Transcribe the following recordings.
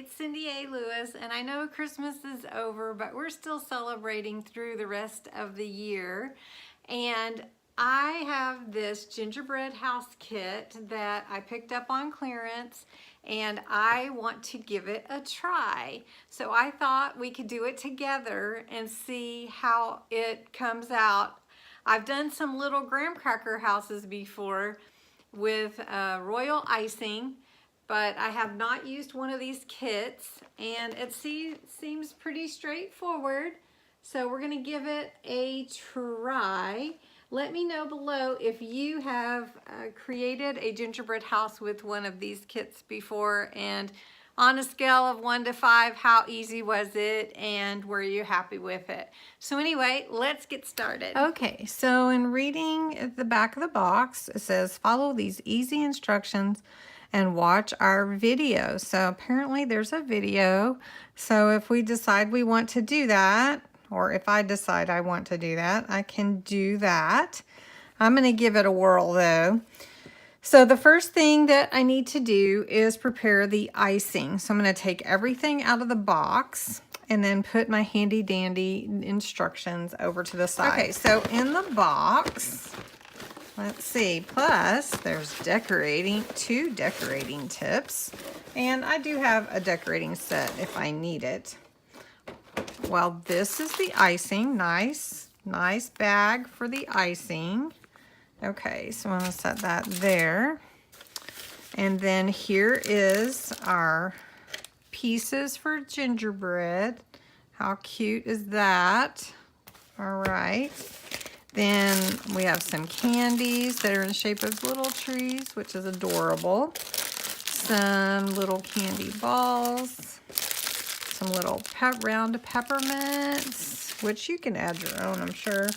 it's Cindy A. Lewis, and I know Christmas is over, but we're still celebrating through the rest of the year. And I have this Gingerbread House Kit that I picked up on clearance, and I want to give it a try. So I thought we could do it together and see how it comes out. I've done some little graham cracker houses before with royal icing, but I have not used one of these kits, and it seems pretty straightforward. So we're gonna give it a try. Let me know below if you have created a gingerbread house with one of these kits before, and on a scale of 1 to 5, how easy was it and were you happy with it? So anyway, let's get started. Okay, so in reading at the back of the box, it says follow these easy instructions and watch our video. So apparently there's a video. So if we decide we want to do that, or if I decide I want to do that, I can do that. I'm gonna give it a whirl though. So the first thing that I need to do is prepare the icing. So I'm gonna take everything out of the box and then put my handy dandy instructions over to the side. Okay, so in the box, let's see, plus there's two decorating tips, and I do have a decorating set if I need it. Well, this is the icing, nice bag for the icing. Okay, so I'm gonna set that there. And then here is our pieces for gingerbread. How cute is that? All right. Then we have some candies that are in the shape of little trees, which is adorable. Some little candy balls. Some little round peppermints, which you can add your own, I'm sure.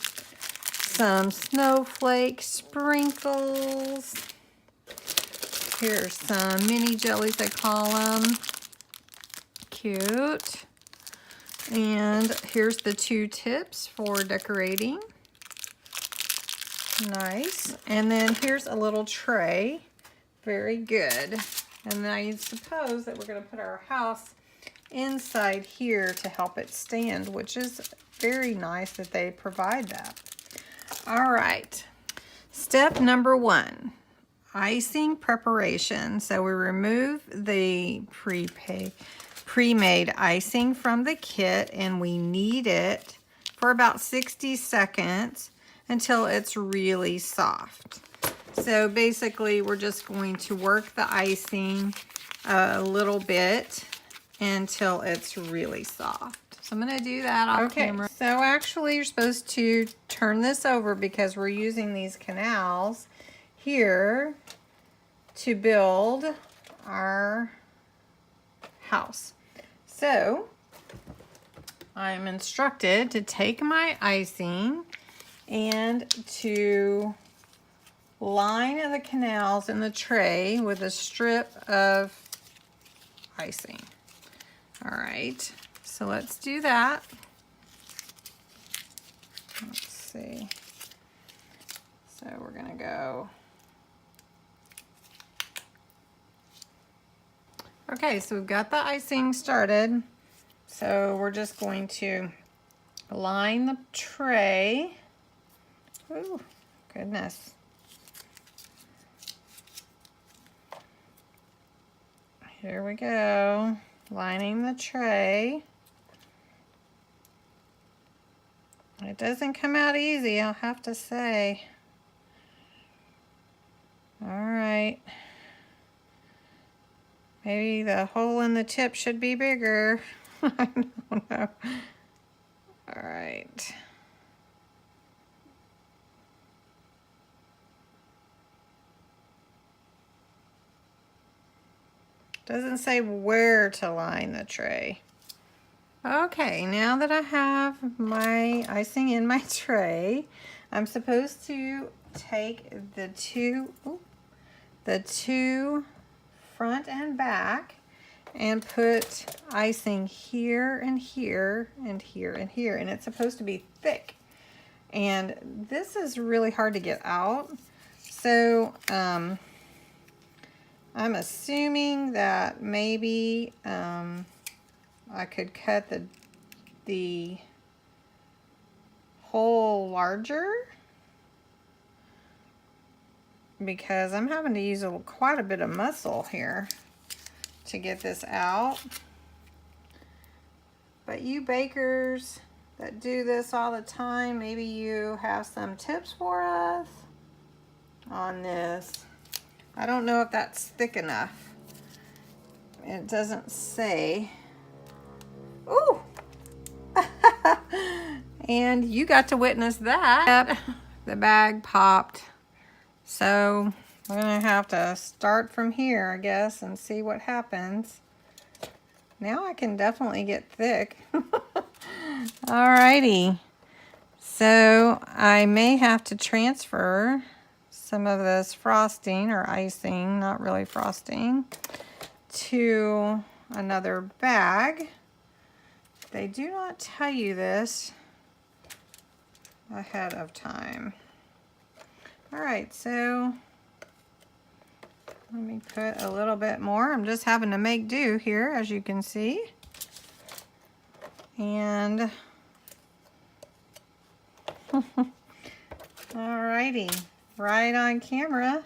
Some snowflake sprinkles. Here's some mini jellies, I call them. Cute. And here's the 2 tips for decorating. Nice. And then here's a little tray. Very good. And then I suppose that we're going to put our house inside here to help it stand, which is very nice that they provide that. All right, step number 1, icing preparation. So we remove the pre-made icing from the kit, and we knead it for about 60 seconds until it's really soft. So basically we're just going to work the icing a little bit until it's really soft. So I'm gonna do that off camera. So actually you're supposed to turn this over because we're using these canals here to build our house. So I'm instructed to take my icing and to line the canals in the tray with a strip of icing. All right, so let's do that. Let's see. So we're gonna go. Okay, so we've got the icing started. So we're just going to line the tray. Ooh, goodness. Here we go. Lining the tray. It doesn't come out easy, I'll have to say. All right. Maybe the hole in the tip should be bigger. I don't know. All right. Doesn't say where to line the tray. Okay, now that I have my icing in my tray, I'm supposed to take the two front and back and put icing here and here and here and here, and it's supposed to be thick. And this is really hard to get out. So I'm assuming that maybe I could cut the hole larger, because I'm having to use quite a bit of muscle here to get this out. But you bakers that do this all the time, maybe you have some tips for us on this. I don't know if that's thick enough. It doesn't say. Ooh! And you got to witness that. The bag popped. So we're gonna have to start from here, I guess, and see what happens. Now I can definitely get thick. Alrighty. So I may have to transfer some of this frosting or icing, not really frosting, to another bag. They do not tell you this ahead of time. All right, so let me put a little bit more. I'm just having to make do here, as you can see. And alrighty, right on camera.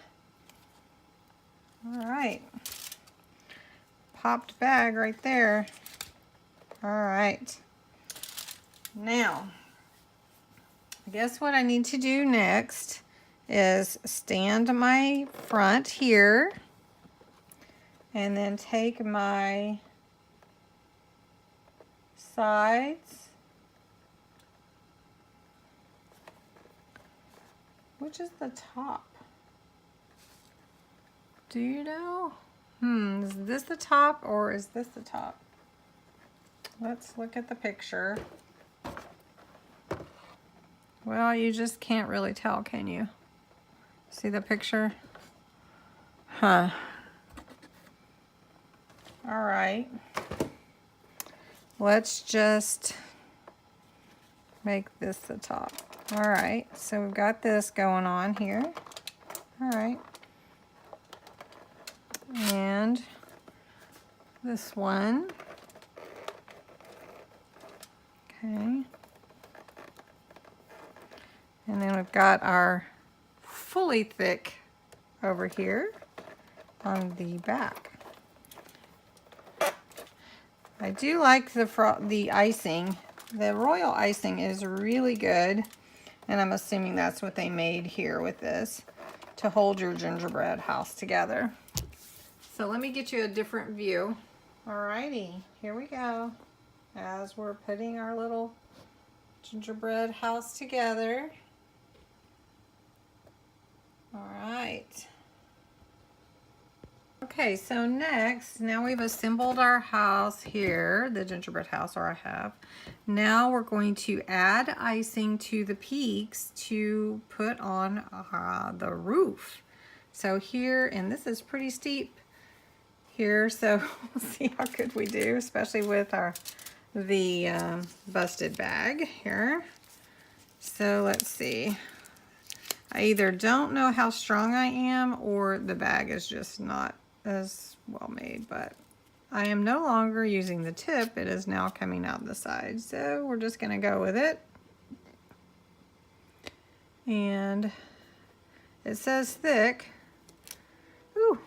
All right, popped bag right there. All right, now I guess what I need to do next is stand my front here and then take my sides which is the top? Do you know? Is this the top or is this the top? Let's look at the picture. Well, you just can't really tell, can you? See the picture? Huh. All right. Let's just make this the top. All right, so we've got this going on here. All right. And this one. Okay. And then we've got our fully thick over here on the back. I do like the icing. The royal icing is really good, and I'm assuming that's what they made here with this to hold your gingerbread house together. So let me get you a different view. Alrighty, here we go. As we're putting our little gingerbread house together. Alright. Okay, so next, now we've assembled our house here, the gingerbread house, or I have. Now we're going to add icing to the peaks to put on the roof. So here, and this is pretty steep here, so we'll see how good we do, especially with the busted bag here. So let's see. I either don't know how strong I am or the bag is just not as well made, but I am no longer using the tip. It is now coming out the side. So we're just going to go with it. And it says thick. Ooh.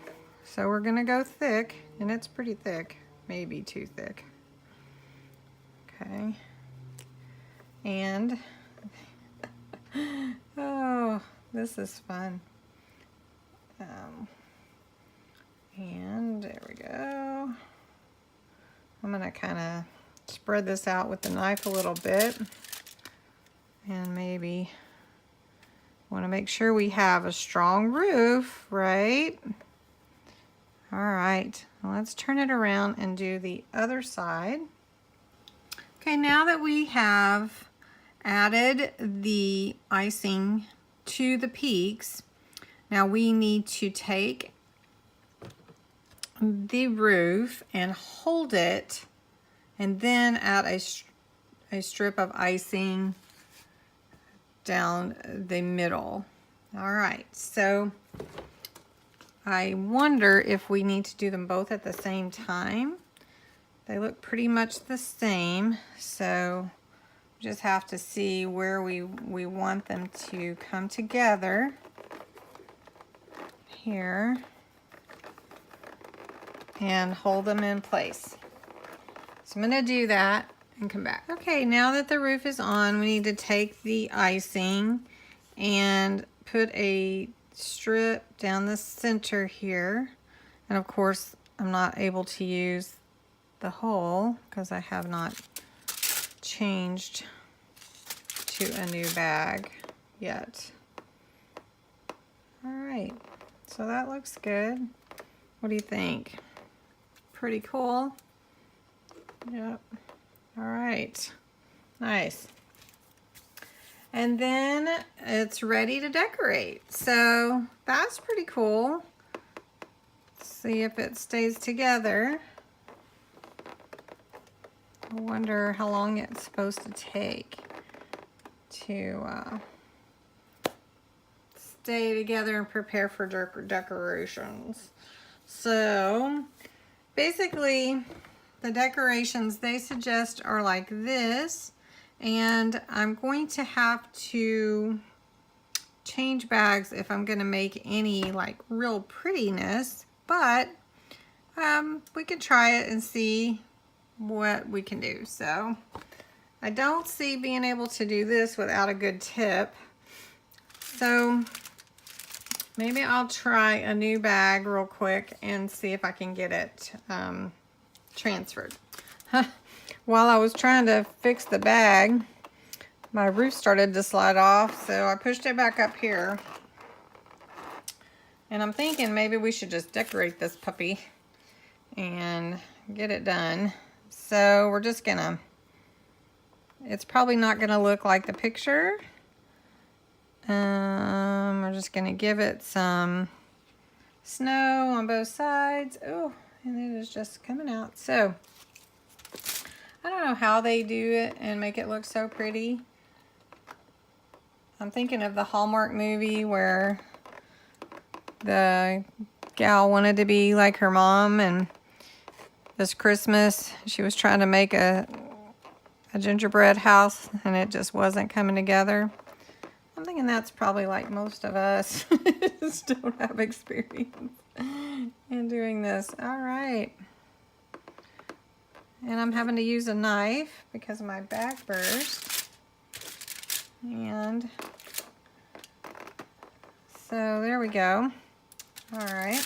So we're going to go thick, and it's pretty thick, maybe too thick. Okay. And oh, this is fun. And there we go. I'm going to kind of spread this out with the knife a little bit. And maybe want to make sure we have a strong roof, right? All right, let's turn it around and do the other side. Okay, now that we have added the icing to the peaks, now we need to take the roof and hold it and then add a strip of icing down the middle. All right, so I wonder if we need to do them both at the same time. They look pretty much the same, so just have to see where we want them to come together here and hold them in place. So I'm going to do that and come back. Okay, now that the roof is on, we need to take the icing and put a strip down the center here. And of course, I'm not able to use the hole because I have not changed to a new bag yet. All right, so that looks good. What do you think? Pretty cool. Yep. All right, nice. And then it's ready to decorate. So that's pretty cool. Let's see if it stays together. I wonder how long it's supposed to take to stay together and prepare for decorations. So basically the decorations they suggest are like this. And I'm going to have to change bags if I'm going to make any like real prettiness, but we can try it and see what we can do. So I don't see being able to do this without a good tip. So maybe I'll try a new bag real quick and see if I can get it transferred. While I was trying to fix the bag, my roof started to slide off, so I pushed it back up here. And I'm thinking maybe we should just decorate this puppy and get it done. So we're just gonna, it's probably not gonna look like the picture. We're just gonna give it some snow on both sides. Oh, and it is just coming out. So I don't know how they do it and make it look so pretty. I'm thinking of the Hallmark movie where the gal wanted to be like her mom, and this Christmas she was trying to make a gingerbread house and it just wasn't coming together. I'm thinking that's probably like most of us. Just don't have experience in doing this. All right. And I'm having to use a knife because my bag burst. And so there we go. All right.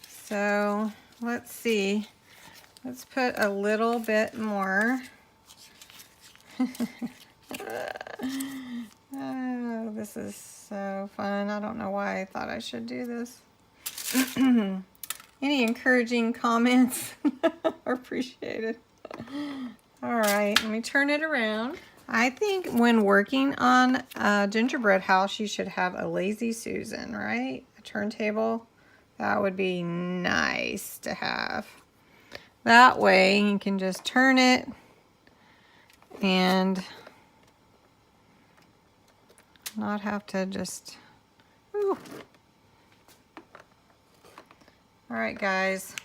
So let's see. Let's put a little bit more. Oh, this is so fun. I don't know why I thought I should do this. Any encouraging comments are appreciated. All right, let me turn it around. I think when working on a gingerbread house, you should have a Lazy Susan, right? A turntable. That would be nice to have. That way you can just turn it and not have to just, ooh. All right, guys.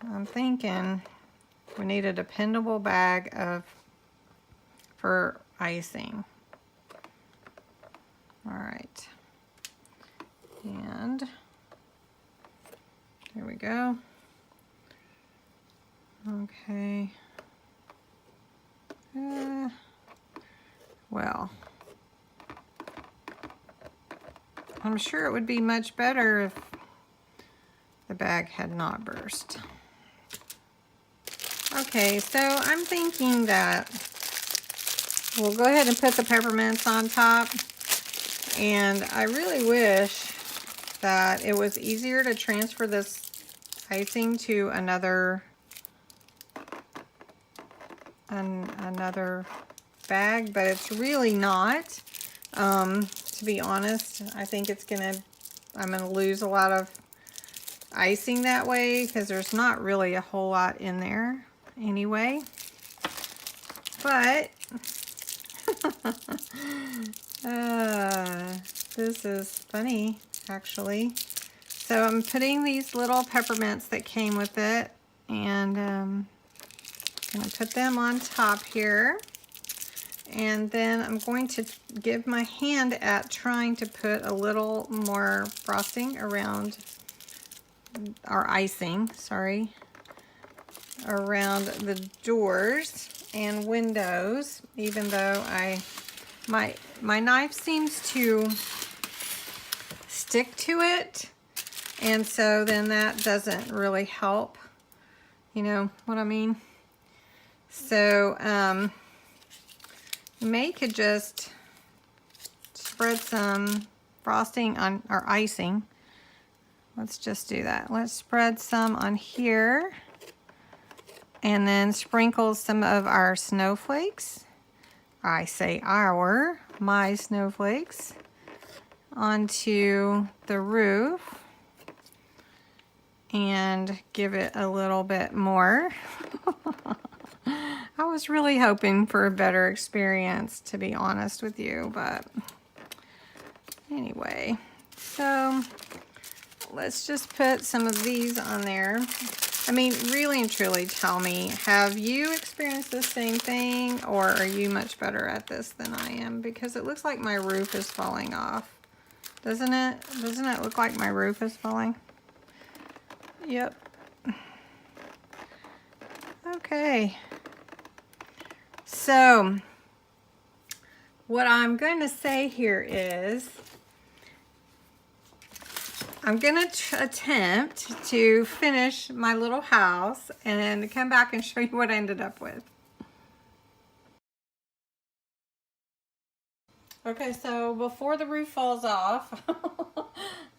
I'm thinking we need a dependable bag for icing. All right. And there we go. Okay. Well, I'm sure it would be much better if the bag had not burst. Okay, so I'm thinking that we'll go ahead and put the peppermints on top. And I really wish that it was easier to transfer this icing to another bag, but it's really not. To be honest, I think I'm gonna lose a lot of icing that way because there's not really a whole lot in there anyway. But pieces is funny, actually. So I'm putting these little peppermints that came with it, and I'm going to put them on top here. And then I'm going to give my hand at trying to put a little more frosting around our icing, around the doors and windows, even though my knife seems to stick to it, and so then that doesn't really help, you know what I mean? So you could just spread some frosting on our icing. Let's just do that. Let's spread some on here, and then sprinkle some of our snowflakes. I say my snowflakes onto the roof, and give it a little bit more. I was really hoping for a better experience, to be honest with you, but anyway, so let's just put some of these on there. I mean, really and truly tell me, have you experienced the same thing, or are you much better at this than I am? Because it looks like my roof is falling off. Doesn't it? Doesn't it look like my roof is falling? Yep. Okay. So, what I'm going to say here is, I'm going to attempt to finish my little house and then come back and show you what I ended up with. Okay, so before the roof falls off,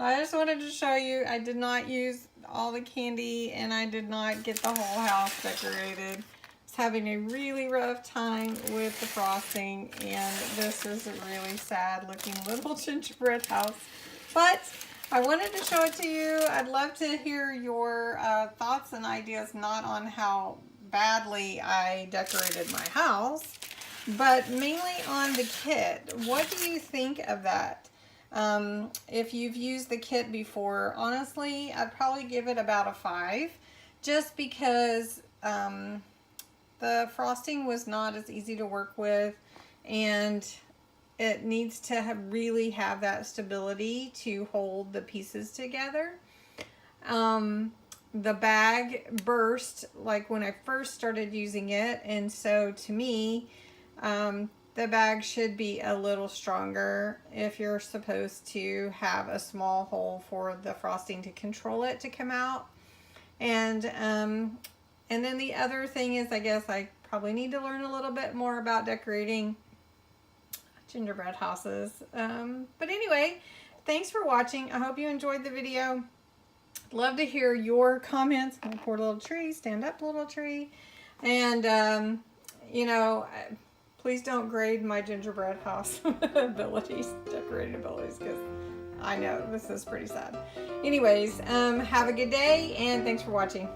I just wanted to show you I did not use all the candy, and I did not get the whole house decorated. I was having a really rough time with the frosting, and this is a really sad looking little gingerbread house. But I wanted to show it to you. I'd love to hear your thoughts and ideas, not on how badly I decorated my house, but mainly on the kit. What do you think of that? If you've used the kit before, honestly, I'd probably give it about a 5, just because the frosting was not as easy to work with, and it needs to really have that stability to hold the pieces together. The bag burst like when I first started using it, and so to me, the bag should be a little stronger if you're supposed to have a small hole for the frosting to control it to come out. And then the other thing is, I guess I probably need to learn a little bit more about decorating gingerbread houses. But anyway, thanks for watching. I hope you enjoyed the video. Love to hear your comments. Oh, poor little tree, stand up little tree. And you know, please don't grade my gingerbread house abilities, decorating abilities, because I know this is pretty sad. Anyways, have a good day, and thanks for watching.